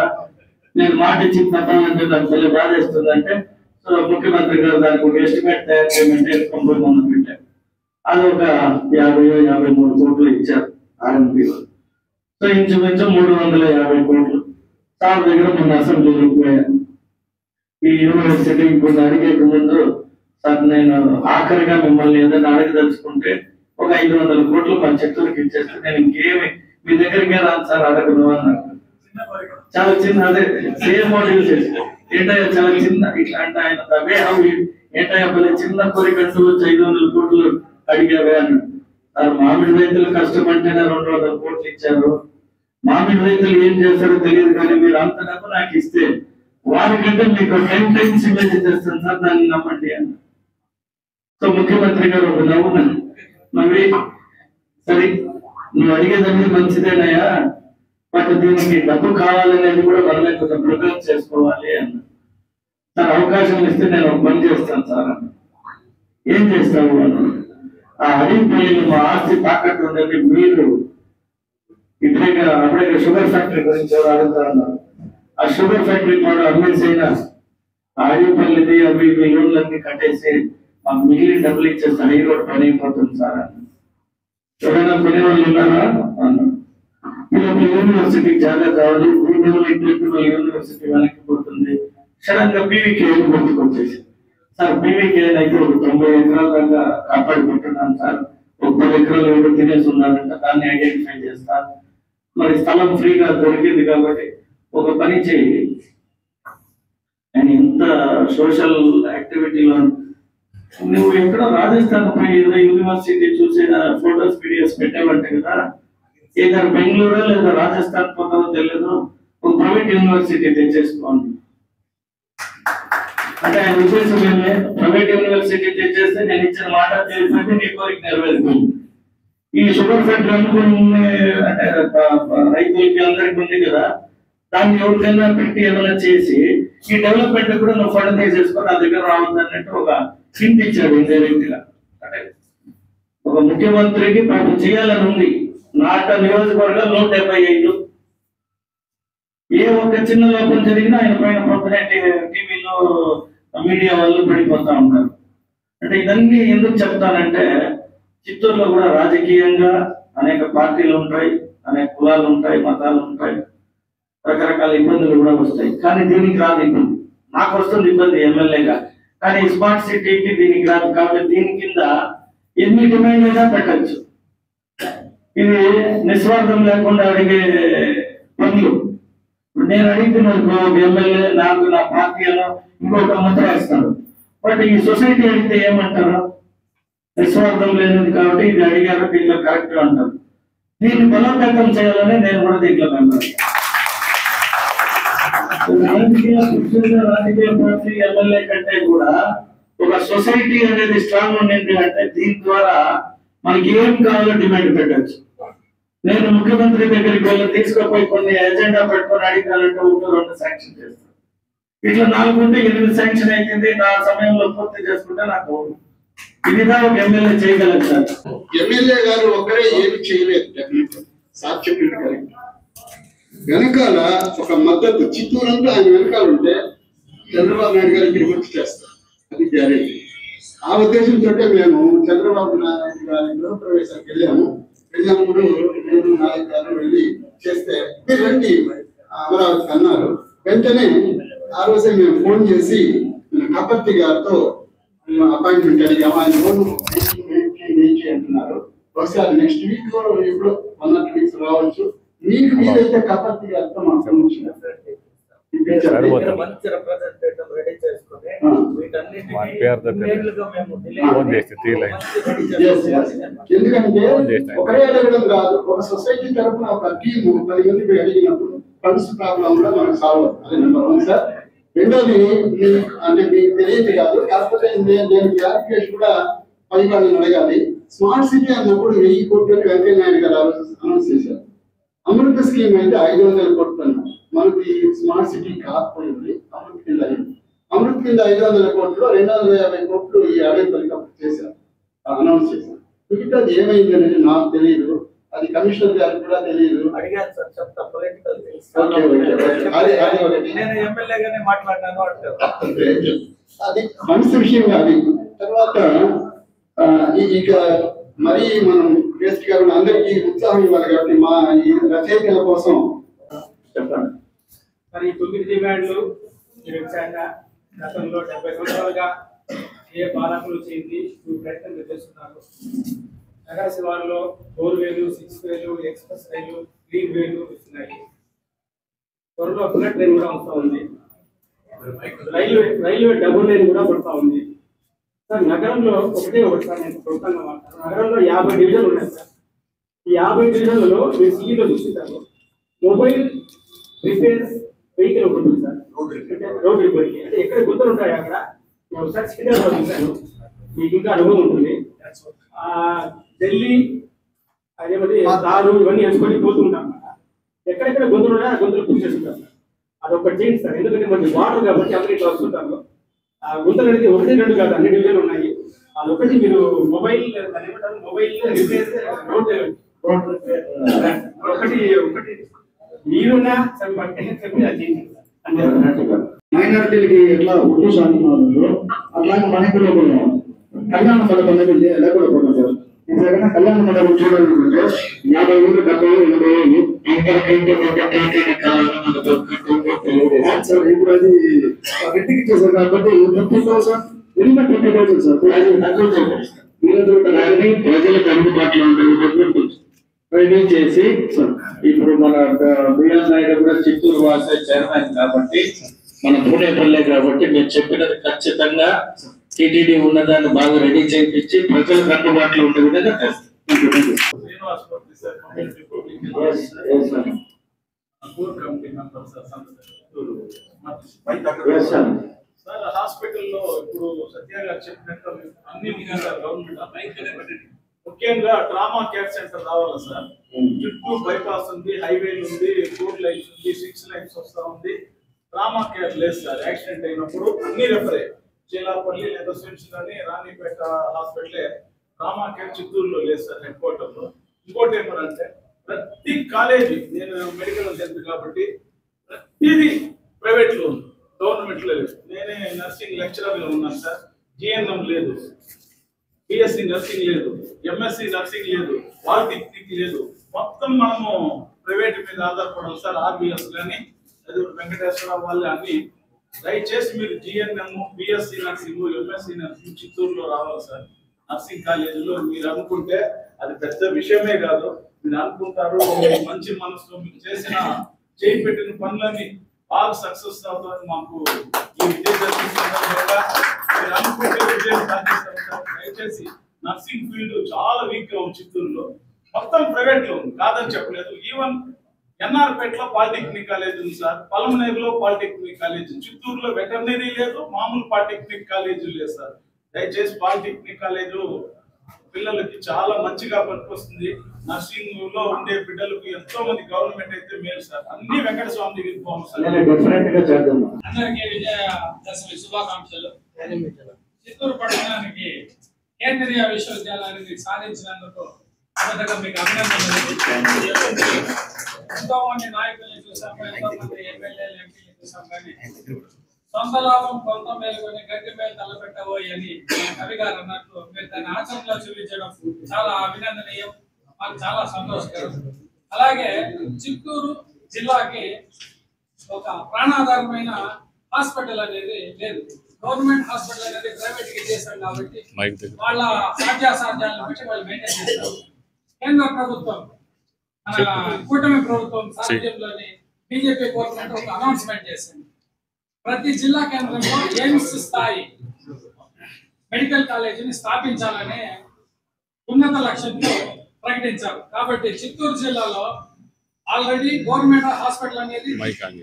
నేను మాట ఇచ్చి తప్పాలంటే నాకు మళ్ళీ బాధ వేస్తుందంటే సో ముఖ్యమంత్రి గారు దానికి ఒక ఎస్టిమేట్ తయారు చేయమంటే 90 మంది పెట్టారు. అది ఒక 50-53 కోట్లు ఇచ్చారు ఆర్ఎంపీలో. సో ఇంచుమించు 350 కోట్లు సార్ దగ్గర మొన్న అసెంబ్లీలోకి పోయాను. ఈ యూనివర్సిటీ కొన్ని అడిగేక ముందు సార్ నేను ఆఖరిగా మిమ్మల్ని ఏదైనా అడగదలుచుకుంటే ఒక 500 కోట్లు మా చిత్తూరుకి ఇచ్చేస్తే నేను ఇంకేమి మీ దగ్గరికే రాను సార్ అడగను అన్నారు. చాలా చిన్న, అదే సేమ్ మోడల్ చేసి ఏంటయ్యా చాలా చిన్న ఇట్లా అంటే ఆయన అవే ఏంటయ్యా పల్లె చిన్న కోరికంటూ 500 కోట్లు అడిగావే అన్నాడు. సార్ మామిడి రైతులు కష్టపడితేనే 200 కోట్లు ఇచ్చారు. మామిడి రైతులు ఏం చేస్తారో తెలియదు, కానీ మీరు అంత డబ్బు నాకు ఇస్తే వారికంటే మీకు 10 times ఇమేజ్ చేస్తాను సార్, దాన్ని నమ్మండి అన్న. సో ముఖ్యమంత్రి గారు ఒక నవ్వి సరే నువ్వు అడిగేదాన్ని మంచిదేనయ్యా, బట్ దీనికి డబ్బు కావాలనేది కూడా మనమే కొంచెం ప్రిపేర్ చేసుకోవాలి అన్న. సార్ అవకాశం ఇస్తే నేను ఒక పని చేస్తాను సార్ అన్న. ఏం చేస్తావు అన్న. ఆ అడిగిపోయి మా ఆస్తి తాకట్టు ఉండేది మీరు అప్పుడే షుగర్ ఫ్యాక్టరీ గురించి అడుగుతా ఉన్నారు. ఆ షుగర్ ఫ్యాక్టరీ కూడా అమ్మేసైనా ఆడిపల్లిది అవి లోన్లన్నీ కట్టేసి మాకు మిగిలిన డబ్బులు ఇచ్చేస్తే హై రోడ్ పని అయిపోతుంది సార్ అన్న. ఎవరైనా కొన్ని వాళ్ళు ఉన్నారా అన్నాడు. వీళ్ళకి యూనివర్సిటీ చాలా కావాలి, యూనివర్సిటీ వెనక్కిపోతుంది. సడన్ గా పీవీకే గుర్తుకొచ్చేసి సార్ పీవీకే అయితే ఒక 90 ఎకరాల దాకా కాపాడి పెట్టున్నాను సార్, ఒక 10 ఎకరాలు ఎవరు తినేసి ఉన్నారంట, దాన్ని ఐడెంటిఫై చేస్తాను. మరి స్థలం ఫ్రీగా దొరికింది కాబట్టి ఒక పని చేయి. అండ్ ఇంత సోషల్ యాక్టివిటీలో నువ్వు ఎక్కడ రాజస్థాన్ పోయి ఏదో యూనివర్సిటీ చూసి ఫోటోస్ వీడియోస్ పెట్టావంటే కదా, ఏదో బెంగళూరు లేదా రాజస్థాన్ పోతావో తెలియదు, ఒక ప్రైవేట్ యూనివర్సిటీ తెచ్చేసుకోండి అంటే ఆయన ఉద్దేశం ఏమే, ప్రైవేట్ యూనివర్సిటీ తెచ్చేస్తే నేను ఇచ్చిన మాట తెలిసినట్టు నీ కోరిక నెరవేరుతుంది. ఈ షుగర్ ఫ్యాక్టరీ అనుకుని అంటే రైతులకి అందరికి ఉంది కదా, దాన్ని ఎవరికైనా పెట్టి ఏమైనా చేసి ఈ డెవలప్మెంట్ కూడా నువ్వు ఫండ్ తీసేసుకొని నా దగ్గర రావద్దు అన్నట్టు ఒక హింట్ ఇచ్చాడు ఇండైరెక్ట్ గా. అంటే ఒక ముఖ్యమంత్రికి పాపం చేయాలని ఉంది. నాట నియోజకవర్గం 175 ఏ ఒక్క చిన్న లోపం జరిగినా ఆయన పైన పొద్దునే టీవీలో మీడియా వాళ్ళు పడిపోతా ఉంటారు. అంటే ఇదన్నీ ఎందుకు చెప్తానంటే చిత్తూరులో కూడా రాజకీయంగా అనేక పార్టీలు ఉంటాయి, అనేక కులాలు ఉంటాయి, మతాలు ఉంటాయి, రకరకాల ఇబ్బందులు కూడా వస్తాయి. కానీ దీనికి రాదు ఇబ్బంది. నాకు వస్తుంది ఇబ్బంది ఎమ్మెల్యేగా, కానీ స్మార్ట్ సిటీకి దీనికి రాదు. కాబట్టి దీని కింద ఎన్ని డిమాండ్ అయినా పెట్టచ్చు. ఇది నిస్వార్థం లేకుండా అడిగే పనులు. నేను అడిగితే ఎమ్మెల్యే నాకు నా పార్టీలో ఇంకొక ముద్ర వేస్తాడు. బట్ ఈ సొసైటీ అడిగితే ఏమంటారు? నిస్వార్థం లేనిది కాబట్టి ఇది అడిగారు, దీంట్లో కరెక్ట్ అంటారు. దీన్ని బలోపేతం చేయాలని నేను కూడా దీంట్లో అన్నాను. రాజకీయ పార్టీ ఎమ్మెల్యే కంటే కూడా ఒక సొసైటీ అనేది స్ట్రాంగ్ ఉండేది అంటే దీని ద్వారా మనకి ఏం కావాలో డిమాండ్ పెట్టచ్చు. నేను ముఖ్యమంత్రి దగ్గరికి వెళ్ళి తీసుకుపోయి కొన్ని ఎజెండా పెట్టుకొని అడిగానంటే 1-2 శాంక్షన్ చేస్తాను. ఇట్లా 4 ఉంటే 8 శాంక్షన్ అవుతుంది. నా సమయంలో పూర్తి చేసుకుంటే నాకు ఇదిగా ఒక ఎమ్మెల్యే చేయగలరు సార్. ఎమ్మెల్యే గారు ఒకరే ఏమి చేయలేదు. సార్ చెప్పినట్టు వెనకాల ఒక మద్దతు చిత్తూరు అంతా ఆయన వెనకాల ఉంటే చంద్రబాబు నాయుడు గారు తిరిగి వచ్చి చేస్తారు. అది గ్యారెంటీ. ఆ ఉద్దేశంతో మేము చంద్రబాబు నాయుడు గారి గృహప్రవేశానికి వెళ్ళినప్పుడు నేను నాయకు గారు వెళ్ళి చేస్తే మీరు రండి అమరావతి అన్నారు. వెంటనే ఆ రోజే మేము ఫోన్ చేసి కపర్తి గారితో అపాయింట్మెంట్ అడిగాము. ఆయన ఫోన్ అంటున్నారు. బహుశా నెక్స్ట్ వీక్ లో ఇప్పుడు 1 వీక్స్ రావచ్చు. మీకు వీలైతే కపర్తి గారితో మా ఎందుకంటే ఒకరే అడగడం కాదు, ఒక సొసైటీ తరఫున ఒక టీము 10 మంది అడిగినప్పుడు ఫండ్స్ ప్రాబ్లం కూడా మనకు సాల్వ్ అవుతుంది. అది నెంబర్ 1 సార్. రెండోది అంటే మీకు తెలియదు కాదు, కాకపోతే నేను క్లారిఫికేషన్ కూడా పైవాళ్ళని అడగాలి. స్మార్ట్ సిటీ అన్నప్పుడు 1000 కోట్లు వెంకయ్య నాయుడు గారు అనౌన్స్ చేశారు. అమృత స్కీమ్ అయితే 500 కోట్లు అన్నారు. మనకి స్మార్ట్ సిటీ కాకపోయింది, అమృత్ కింద అయింది. అమృత్ కింద 500 కోట్లు 250 కోట్లు ఈ అడవిపల్లికి అప్పుడు చేశారు, అనౌన్స్ చేశారు. మిగతా ఏమైంది అనేది నాకు తెలియదు, అది కమిషనర్ గారికి కూడా తెలియదు. అడిగాను సార్, చెప్తా పొలిటికల్ ఎమ్మెల్యేగానే మాట్లాడినాను అది మనసు విషయం కాదు. తర్వాత ఇక మరి మనం వేస్ట్ కాకుండా అందరికీ ఉత్సాహం ఇవ్వాలి కాబట్టి మా ఈ రచయితల కోసం చెప్పండి. మరి 9 డిమాండ్లు మీరు వచ్చాక గతంలో 70 సంవత్సరాలుగా ఏ పాలకులు చేయింది ప్రయత్నం చేస్తున్నారు. నగర శివారులో 4 వేలు 6 వేలు ఎక్స్ప్రెస్ రైలు 3 వేలు ఇస్తున్నాయి. త్వరలో బుల్లెట్ ట్రైన్ కూడా వస్తూ ఉంది. రైల్వే డబుల్ లైన్ కూడా పడుతూ ఉంది. సార్ నగరంలో ఒకటి సార్ నేను ప్రస్తుతంగా మాట్లాడుతాను. నగరంలో 50 డివిజన్లు ఉన్నాయి సార్. ఈ 50 డివిజన్లలో మీరు సీలో చూస్తారు మొబైల్ రిపేర్ వెహికల్ ఒకటి ఉంది సార్. రోడ్ రిపేర్కి అంటే ఎక్కడ గుర్తులు ఉంటాయి అక్కడ ఒకసారి సికింద్రాబాద్ చూశాను, మీకు ఇంకా అనుభవం ఉంటుంది. ఢిల్లీ అదేమది దారు ఇవన్నీ వేసుకొని పోతుంటాం అన్నమాట. ఎక్కడెక్కడ గొంతులు ఉన్నాయో ఆ గొంతులు పూర్తి చేసుకుంటాం సార్. అదొకటి చేయండి సార్, ఎందుకంటే మనకి వాటర్ కాబట్టి అందరూ ఇట్లా వస్తుంటారు. ఆ గుంతలు అనేది 1-2 కాదు, అన్ని డివిజన్లు ఉన్నాయి. అదొకటి మీరు మొబైల్ రిపేర్ రోడ్ ఒకటి మీరున్నా చెప్పి అది చేయండి. మైనారిటీలకి ఎట్లా ఉర్దూ సాధించాలో అట్లాగే మనకి కళ్యాణ మండపం అనేది లేకుండా సార్. ఇంతకన్నా కళ్యాణ మండపం చూడాలనుకుంటే 50 వేలు 70 వేలు 80 వేలు సార్. ఇప్పుడు అది రెడ్డికి ఇచ్చేసారు కాబట్టి 20,000 మినిమం 20,000 సార్. ప్రజలకు అందుబాటులో ఉంటుంది రెడీ చేసి ఇప్పుడు మన బిఎన్ నాయుడు కూడా చిత్తూరు వాసే చైర్మన్ కాబట్టి మన పూణేపల్లె కాబట్టి మీరు చెప్పినది ఖచ్చితంగా టీటీడీ ఉన్నదాన్ని బాగా రెడీ చేయించి ప్రజలకు అందుబాటులో ఉండే విధంగా సార్ హాస్పిటల్లో ఇప్పుడు సత్య గారు చెప్పినట్టు అన్ని విధాలుగా గవర్నమెంట్ ముఖ్యంగా ట్రామా కేర్ సెంటర్ రావాలి సార్. చుట్టూ బైపాస్ ఉంది, హైవేలు ఉంది, 4 లైన్స్ ఉంది, 6 లైన్స్ వస్తా ఉంది. ట్రామా కేర్ లేదు సార్. యాక్సిడెంట్ అయినప్పుడు అన్ని రెఫరే చీలాపల్లి లేదా స్విమ్స్ అని రాణిపేట హాస్పిటలే. ట్రామా కేర్ చిత్తూరులో లేదు సార్, హెడ్ క్వార్టర్ లో. ఇంకోటి ఏమనంటే ప్రతి కాలేజీ, నేను మెడికల్ హెల్త్ కాబట్టి ప్రతిదీ ప్రైవేట్ లో ఉంది, గవర్నమెంట్ లో లేదు. నేనే నర్సింగ్ లెక్చరర్ గా ఉన్నాను సార్. జిఎన్ఎం లేదు, బిఎస్సి నర్సింగ్ లేదు, ఎంఎస్సి నర్సింగ్ లేదు, పాలిటెక్నిక్ లేదు. మొత్తం మనము ప్రైవేట్ మీద ఆధారపడాలి సార్. ఆర్బిఎస్ కానీ అది వెంకటేశ్వర వాళ్ళు అన్ని. దయచేసి మీరు GNM, BSc nursing, MSc nursing చిత్తూరులో రావాలి సార్. నర్సింగ్ కాలేజీలో మీరు అనుకుంటే అది పెద్ద విషయమే కాదు. మీరు అనుకుంటారు, మంచి మనసులో మీకు చేయి పెట్టిన పనులన్నీ బాగా సక్సెస్ అవుతారు. మాకు ఈ విజయం మీరు అనుకుంటే విజయం సాధిస్తారు సార్. దయచేసి నర్సింగ్ ఫీల్డ్ చాలా వీక్ గా ఉంది చిత్తూరులో. మొత్తం ప్రైవేట్ లో ఉంది, కాదని చెప్పలేదు. ఈవెన్ ఎన్ఆర్పేటలో పాలిటెక్నిక్ కాలేజ్ ఉంది సార్, పలమనేరులో పాలిటెక్నిక్ కాలేజ్, చిత్తూరులో వెటర్నరీ లేదు, మామూలు పాలిటెక్నిక్ కాలేజ్ లేదు సార్. దయచేసి పాలిటెక్నిక్ కాలేజ్ పిల్లలకి చాలా మంచిగా పనికొస్తుంది. నర్సింగ్ లో ఉండే బిడ్డలకు ఎంతో మంది గవర్నమెంట్ అయితే మేలు సార్. అన్ని వెంకట స్వామి దగ్గరికి పోవాలి సార్. అందరికీ విజయదశమి శుభాకాంక్షలు. చిత్తూరు పట్టణానికి కేంద్రీయ విశ్వవిద్యాలయాన్ని సాధించినందుకు మీకు అభినందనలు. ఎంతో మంది నాయకుల్ని చూసాము, ఎంతో మంది ఎమ్మెల్యేలు, ఎంపీలు చూసాం. కానీ సొంత లాభం కొంత మేలుకొని గట్టి మేలు తలపెట్టబోయి అని కవి గారు అన్నట్లు మీరు దాన్ని ఆచరణలో చూపించడం చాలా అభినందనీయం, మాకు చాలా సంతోషకరం. అలాగే చిత్తూరు జిల్లాకి ఒక ప్రాణాధారమైన హాస్పిటల్ అనేది లేదు. గవర్నమెంట్ హాస్పిటల్ అనేది ప్రైవేట్ కి చేశారు కాబట్టి వాళ్ళ సాధ్యాసాధ్యాలను బట్టి వాళ్ళు మెయింటైన్ చేస్తారు. కేంద్ర ప్రభుత్వం, కూటమి ప్రభుత్వం సాధ్యంలోని బీజేపీ గవర్నమెంట్ ఒక అనౌన్స్మెంట్ చేసింది. ప్రతి జిల్లా కేంద్రంలో ఎయిమ్స్ స్థాయి మెడికల్ కాలేజీని స్థాపించాలనే ఉన్నత లక్ష్యంతో ప్రకటించారు. కాబట్టి చిత్తూరు జిల్లాలో ఆల్రెడీ గవర్నమెంట్ హాస్పిటల్ అనేది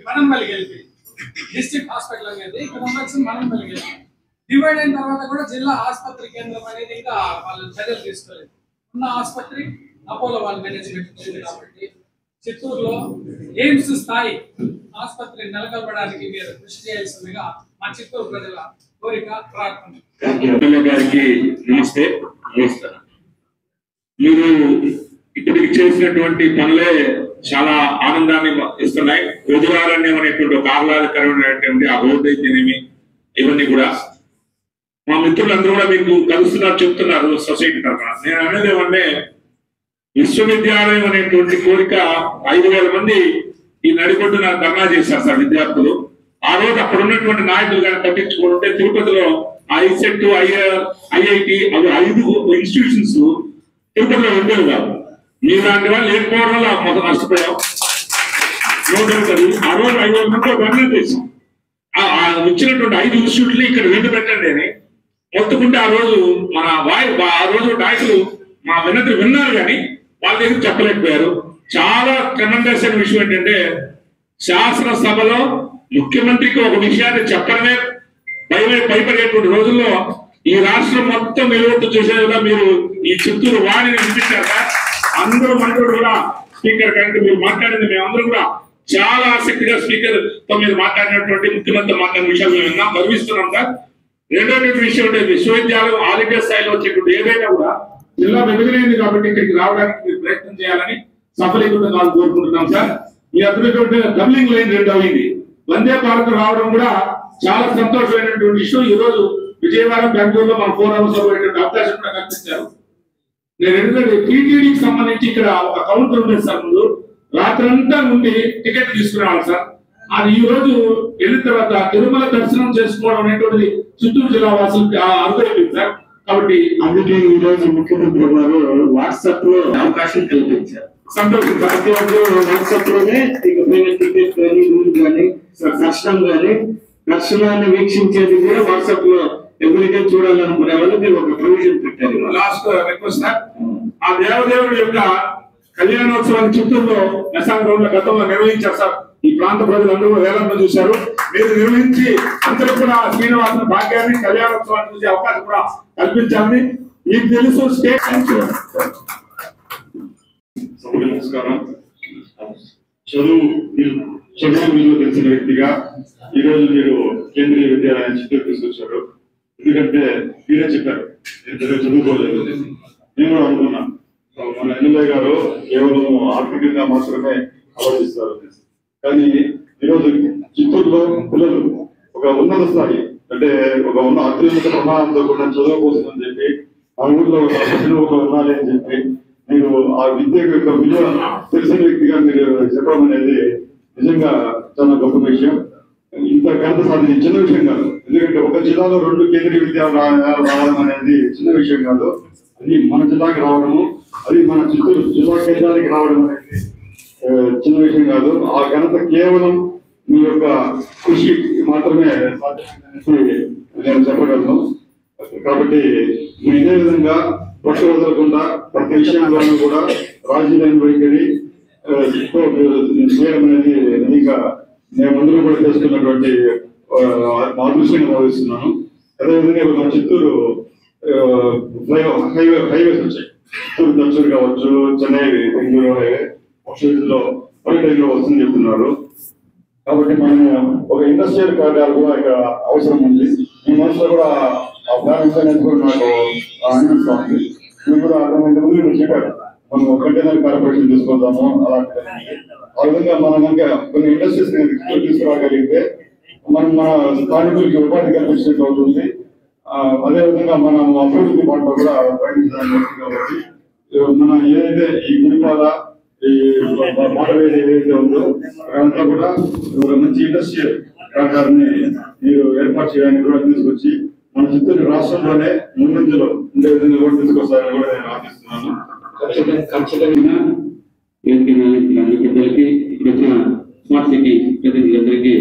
మనంపల్లి గెలిపి, డిస్ట్రిక్ట్ హాస్పిటల్ అనేది ఇక్కడ ఉండాల్సింది మనంపల్లి గెలిపి. డివైడ్ అయిన తర్వాత కూడా జిల్లా ఆసుపత్రి కేంద్రం అనేది ఇంకా వాళ్ళు చర్యలు తీసుకోలేదు. ఉన్న ఆసుపత్రి అపోలో వాళ్ళు మేనేజ్మెంట్ ఉంది. కాబట్టి చిత్తూరులో ఎయిమ్స్ స్థాయి ఆసుపత్రి నెలకొల్పడానికి మీరు కృషి చేయాల్సిందిగా మా చిత్తూరు ప్రజల కోరిక, ప్రార్థన. గారికి నమస్తే. నమస్కారం. మీరు ఇప్పటికి చేసినటువంటి పనులే చాలా ఆనందాన్ని ఇస్తున్నాయి. వధువారణ్యం అనేటువంటి ఒక ఆహ్లాదకరమైనటువంటి ఆ రోడ్డు అయితేనేమి, ఇవన్నీ కూడా మా మిత్రులందరూ కూడా మీకు కలుస్తున్నారు, చెప్తున్నారు సొసైటీ తరఫున. నేను అనేది ఏమంటే, విశ్వవిద్యాలయం అనేటువంటి కోరిక 5,000 మంది ఈ నడిపొడ్డున ధర్నా చేశారు సార్ విద్యార్థులు. ఆ రోజు అక్కడ ఉన్నటువంటి నాయకులు కానీ పట్టించుకుంటే తిరుపతిలో ఐసెట్, ఐఐటి అవి 5 ఇన్స్టిట్యూషన్స్ తిరుపతిలో ఉండేవి కాదు. మీలాంటి వాళ్ళు లేకపోవడం వల్ల మొదలు నష్టపోయాం. ఆ రోజు 5,000 మందిలో ధర్నా చేశాం. వచ్చినటువంటి 5 ఇన్స్టిట్యూట్లు ఇక్కడ 2 పెట్టండి అని మొత్తుకుంటే ఆ రోజు నాయకులు మా వినతి విన్నారు కానీ వాళ్ళ దగ్గర చెప్పలేకపోయారు. చాలా ట్రెమెండస్ అయిన విషయం ఏంటంటే, శాసనసభలో ముఖ్యమంత్రికి ఒక విషయాన్ని చెప్పడమే భయపడేటువంటి రోజుల్లో ఈ రాష్ట్రం మొత్తం నిలబెట్టు చూసేలా మీరు ఈ చిత్తూరు వాణిని వినిపించారు. అందరూ మనతో కూడా స్పీకర్ కంటే మీరు మాట్లాడింది మేమందరూ కూడా చాలా ఆసక్తిగా స్పీకర్ తో మీరు మాట్లాడినటువంటి ముఖ్యమంత్రి మాట్లాడిన విషయాలు మేము విన్నాం, గర్విస్తున్నాం సార్. రెండోటువంటి విషయం అంటే, విశ్వవిద్యాలయం ఆల్ ఇండియా స్థాయిలో వచ్చేటువంటి ఏదైనా కూడా జిల్లా వెలుగులేంది కాబట్టి ఇక్కడికి రావడానికి మీరు ప్రయత్నం చేయాలని సఫలీకృతంగా కోరుకుంటున్నాం సార్. ఈ అద్భుతమైన డబ్లింగ్ లైన్ 2 అయింది. వందే భారత్ రావడం కూడా చాలా సంతోషమైనటువంటి విషయం. ఈ రోజు విజయవాడ, బెంగళూరులో మన 4 hours అవకాశం కూడా కల్పించారు. నేను ఎందుకంటే టీటీడీకి సంబంధించి ఇక్కడ ఒక కౌంటర్ ఉండేది సార్. ముందు రాత్రంతా నుండి టికెట్ తీసుకునేవాళ్ళు సార్. అది ఈ రోజు వెళ్ళిన తర్వాత తిరుమల దర్శనం చేసుకోవడం అనేటువంటిది చిత్తూరు జిల్లా వాసులకి అర్థమైంది సార్. కాబట్టి అందుకే ఈ రోజు ముఖ్యమంత్రి గారు వాట్సాప్ లో అవకాశం కల్పించారు. సంతోషం. ప్రతి ఒక్కరు వాట్సాప్ లోనే టికెట్ కానీ, రూల్ కానీ, దర్శనాన్ని వీక్షించేది కూడా వాట్సాప్ లో ఎవరికైతే చూడాలనుకునే వాళ్ళకి ఒక ప్రొవిజన్ పెట్టారు. లాస్ట్ రిక్వెస్ట్ సార్, ఆ దేవదేవుడి యొక్క కళ్యాణోత్సవాన్ని చిత్తూరులో ప్రశాంత్ గ్రౌండ్ లో గతంలో నిర్వహించారు సార్. ఈ ప్రాంత ప్రజలందరూ వేలంలో చూశారు. మీరు నిర్వహించి అందరూ కూడా శ్రీనివాసుని భాగ్యాన్ని, కళ్యాణోత్సవాన్ని చూసే అవకాశం కూడా కల్పించాలని మీకు తెలుసు. స్టేట్ నమస్కారం. చదువు విలువ తెలిసిన వ్యక్తిగా ఈ రోజు మీరు కేంద్రీయ విద్యాలయం చిత్తూరు తీసుకొచ్చారు. ఎందుకంటే మీరే చెప్పారు నేను చదువుకోలేదు. నేను కూడా అనుకున్నా మన ఎమ్మెల్యే గారు కేవలం ఆర్థికంగా మాత్రమే ఆలోచిస్తారు. కానీ ఈరోజు చిత్తూరులో పిల్లలు ఒక ఉన్నత స్థాయి అంటే ఒక అత్యున్నత ప్రమాణంతో కూడా చదువుకోవస్తుందని చెప్పి ఆ ఊర్లో ఒక ఉండాలి అని చెప్పి మీరు ఆ విద్య యొక్క విలువ తెలిసిన వ్యక్తిగా మీరు చెప్పడం అనేది నిజంగా చాలా గొప్ప విషయం. ఇంత ఘనత సాధించి చిన్న విషయం కాదు. ఎందుకంటే ఒక జిల్లాలో 2 కేంద్రీయ విద్యాలయాలు రావడం అనేది చిన్న విషయం కాదు. అది మన జిల్లాకి రావడము, అది మన చిత్తూరు జిల్లా కేంద్రానికి రావడం అనేది చిన్న విషయం కాదు. ఆ ఘనత కేవలం మీ యొక్క కృషి మాత్రమే నేను చెప్పగలను. కాబట్టి ఇదే విధంగా పట్టు వదలకుండా ప్రతి విషయంలోనూ కూడా రాజీలేని వైఖరి చేయడం అనేది నిజంగా మేమందరూ కూడా చేసుకున్నటువంటి అదృష్టంగా భావిస్తున్నాను. అదేవిధంగా మన చిత్తూరు హైవేస్ వచ్చాయి. చిత్తూరు దక్షూరు కావచ్చు, చెన్నై బెంగళూరు హైవే భవిష్యత్తులో టైంలో వస్తుందని చెప్తున్నారు. కాబట్టి మనము ఒక ఇండస్ట్రియల్ కార్యాలు కూడా ఇక్కడ అవసరం ఉంది. ఈ మనసులో కూడా ఆ ప్లానింగ్ అనేది కూడా నాకు అనిపిస్తూ ఉంది. మేము కూడా అర్థమైంది మీరు చెప్పారు మనం కంటైనర్ కార్పొరేషన్ తీసుకుందాము అలాంటి. ఆ విధంగా మనం కనుక కొన్ని ఇండస్ట్రీస్ తీసుకురాగలిగితే మనం మన స్థానికులకి ఉపాధి కల్పించినట్టు అవుతుంది. అదేవిధంగా మనం అభివృద్ధి పాటలో కూడా ప్రయాణించడానికి కాబట్టి మన ఏదైతే ఈ గుడిపాల ఈ మోడల్ ఏదైతే ఉందో అదంతా కూడా ఒక మంచి ఇండస్ట్రియల్ ప్రాంతాన్ని మీరు ఏర్పాటు చేయడానికి కూడా తీసుకొచ్చి మన చిత్తూరు రాష్ట్రంలోనే ముందంజలో ఉండే విధంగా కూడా తీసుకొస్తారని కూడా నేను ఆశిస్తున్నాను. ఖచ్చితంగా పెద్దలకి వచ్చిన స్మార్ట్ సిటీ ప్రతినిధులందరికీ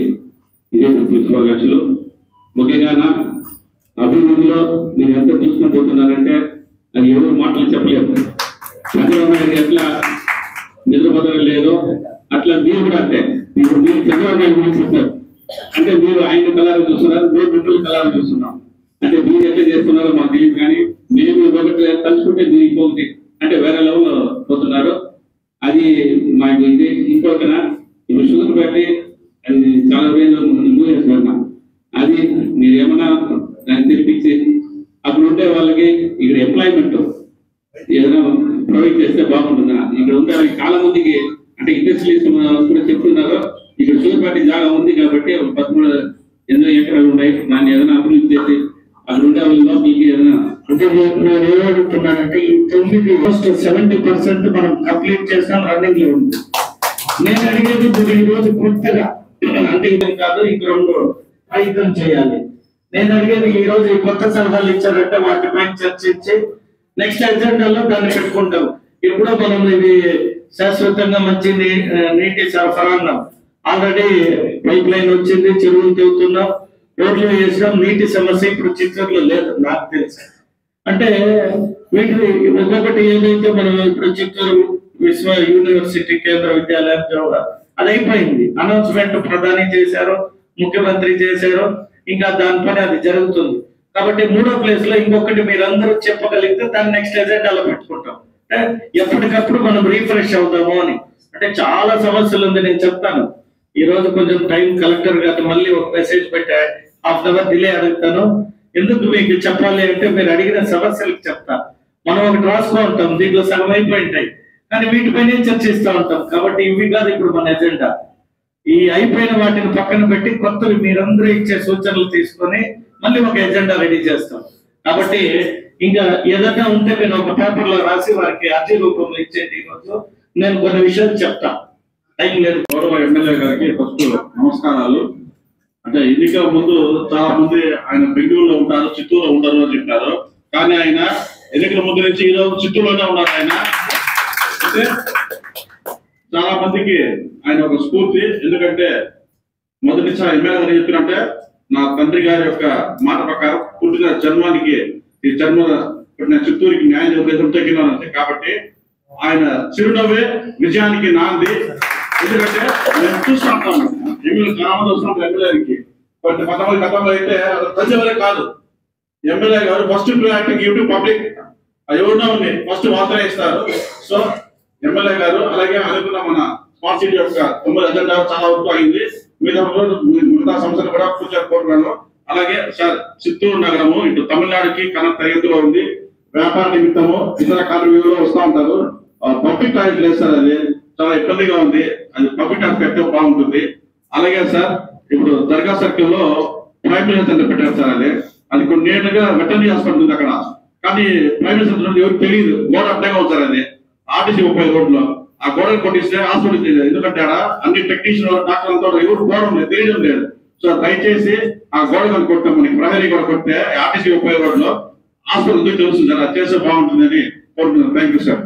ఇదే శుభాకాంక్షలు. ముఖ్యంగా అభివృద్ధిలో మీరు ఎంత తీసుకుని పోతున్నారంటే అది ఎవరు మాటలు చెప్పలేరు. చంద్రబాబు ఎట్లా నిద్రపోతడం లేదు అట్లా మీరు కూడా అంటే ఇప్పుడు మీరు చంద్రబాబు నాయుడు గురించి చెప్పారు అంటే మీరు ఆయన కళలు చూస్తున్నారు, మేము మిమ్మల్ని కళలు చూస్తున్నాం. అంటే మీరు ఎట్లా చేస్తున్నారో మాకు తెలియదు, కానీ మేము ఒకటి తలుచుకుంటే మీరు ఇంకొకటి అంటే వేరే లెవెల్లో పోతున్నారు. అది మాకు ఇది ఇంకొకనా ఇప్పుడు షుగర్ ఫ్యాక్టరీ అది చాలా మూవ్ చేస్తున్నా. అది మీరు ఏమన్నా దాన్ని తెరిపించి అక్కడ ఉండే వాళ్ళకి ఇక్కడ ఎంప్లాయ్మెంట్ ఏదైనా ప్రొవైడ్ చేస్తే బాగుంటుందా? ఇక్కడ ఉండే చాలా మందికి అంటే ఇండస్ట్రీస్ కూడా చెప్తున్నారు ఇక్కడ షుగర్ ఫ్యాక్టరీ జాగా ఉంది కాబట్టి 13 ఎకరాలు ఉన్నాయి, దాన్ని ఏదైనా అభివృద్ధి చేసి అక్కడ ఉండే వాళ్ళ లోపలికి ఏదైనా అంటే నేను ఏమడుగుతున్నానంటే ఈ 70% మనం కంప్లీట్ చేస్తాం, రన్నింగ్ లో ఉంది. నేను అడిగేది ఇప్పుడు ఈ రోజు పూర్తిగా అంటే ఇది కాదు, ఇంక 2 ప్రయత్నం చేయాలి. నేను అడిగేది ఈ రోజు ఈ కొత్త సలహాలు ఇచ్చారంటే వాటిపై చర్చించి నెక్స్ట్ ఎజెండాలో దాన్ని పెట్టుకుంటాం. ఇప్పుడు మనం ఇది శాశ్వతంగా మంచి నీటి సరఫరా అన్నాం. ఆల్రెడీ పైప్ లైన్ వచ్చింది, చెరువులు తెగుతున్నాం, రోడ్లు వేసినాం. నీటి సమస్య ఇప్పుడు చిత్తూరులో లేదు నాకు తెలుసు. అంటే వీటిని ఒక్కొక్కటి ఏదైతే మనం ఇప్పుడు చిత్తూరు విశ్వ యూనివర్సిటీ కేంద్ర విద్యాలయం అది అయిపోయింది. అనౌన్స్మెంట్ ప్రధాని చేశారు, ముఖ్యమంత్రి చేశారు, ఇంకా దానిపైన అది జరుగుతుంది. కాబట్టి 3వ ప్లేస్ లో ఇంకొకటి మీరందరూ చెప్పగలిగితే దాన్ని నెక్స్ట్ ఎజెండాలో పెట్టుకుంటాం. ఎప్పటికప్పుడు మనం రీఫ్రెష్ అవుతాము అని. అంటే చాలా సమస్యలు ఉంది, నేను చెప్తాను. ఈ రోజు కొంచెం టైం కలెక్టర్ గారు మళ్ళీ ఒక మెసేజ్ పెట్టా, ½ అవర్ డిలే అడుగుతాను. ఎందుకు మీకు చెప్పాలి అంటే మీరు అడిగిన సమస్యలకు చెప్తా. మనం ఒకటి రాసుకో ఉంటాం, దీంట్లో సగం అయిపోయింటాయి, కానీ వీటిపైనే చర్చిస్తూ ఉంటాం. కాబట్టి ఇవి కాదు ఇప్పుడు మన ఎజెండా. ఈ అయిపోయిన వాటిని పక్కన పెట్టి కొత్తవి మీరందరూ ఇచ్చే సూచనలు తీసుకొని మళ్ళీ ఒక ఎజెండా రెడీ చేస్తాం. కాబట్టి ఇంకా ఏదైనా ఉంటే నేను ఒక పేపర్ లో రాసి వారికి అర్జీ రూపంలో ఇచ్చేది. ఈరోజు నేను కొన్ని విషయాలు చెప్తా, టైం లేదు. గౌరవ ఎమ్మెల్యే గారికి ఫస్ట్ నమస్కారాలు. అంటే ఎన్నికల ముందు చాలా మంది ఆయన బెంగళూరులో ఉంటారు, చిత్తూరులో ఉంటారు అని చెప్పారు. కానీ ఆయన ఎన్నికల ముందు నుంచి ఈరోజు చిత్తూరులోనే ఉన్నారు. ఆయన అంటే చాలా మందికి ఆయన ఒక స్ఫూర్తి. ఎందుకంటే మొదటి నుంచి ఎమ్మెల్యే గారు చెప్పినట్టే నా తండ్రి గారి యొక్క మాట ప్రకారం పుట్టిన జన్మానికి ఈ జన్మ పుట్టిన చిత్తూరుకి న్యాయం ఉద్దేశంతో కాబట్టి ఆయన చిరునవ్వే విజయానికి నాంది. ఎందుకంటే నేను చూస్తూ ఉంటాను ఎమ్మెల్యే చాలా మంది వస్తున్నారు ఎమ్మెల్యేకి. కొంతమంది గతంలో అయితే ప్రజలే కాదు, ఎమ్మెల్యే గారు first priority give to public. ఎవరినో ఉంది ఫస్ట్ వార్తనే ఇస్తారు. సో ఎమ్మెల్యే గారు అలాగే అనుకున్న మన స్మార్ట్ సిటీ యొక్క 9 అజెండా చాలా వరకు అయింది. మిగతా సంస్థలు కూడా పూర్తి కోరుకున్నాను. అలాగే చిత్తూరు నగరము ఇటు తమిళనాడుకి కనెక్ట్ తరగతిలో ఉంది. వ్యాపార నిమిత్తము ఇతర కార్మికులు వస్తూ ఉంటారు. పబ్లిక్ టాయిలెట్ లేదు సార్, అది చాలా ఇబ్బందిగా ఉంది. అది పబ్లిక్ టాయిలెట్ పెడితే బాగుంటుంది. అలాగే సార్ ఇప్పుడు దర్గా సర్కిల్ లో ప్రైమరీ హెల్త్ సెంటర్ పెట్టారు సార్. అది కొన్ని ఏళ్ళుగా వెటర్నరీ హాస్పిటల్ ఉంది అక్కడ, కానీ ప్రైమరీ సెంటర్ ఉంది ఎవరికి తెలియదు. గోడ అడ్డంగా ఉంది సార్. అది ఆర్టీసీ 30 రోడ్లో ఆ గోడలు కొట్టిస్తే హాస్పిటల్, ఎందుకంటే ఆడ అన్ని టెక్నీషియన్ డాక్టర్ అంతా ఎవరు గోడ తెలియడం లేదు. సో దయచేసి ఆ గోడ కానీ కొట్టాం, మనకి ప్రహరీ గోడ కొట్టే ఆర్టీసీ 30 రోడ్లో హాస్పిటల్ తెలుస్తుంది సార్. అది చేస్తే బాగుంటుందని కోరుతున్నాను. Thank you sir.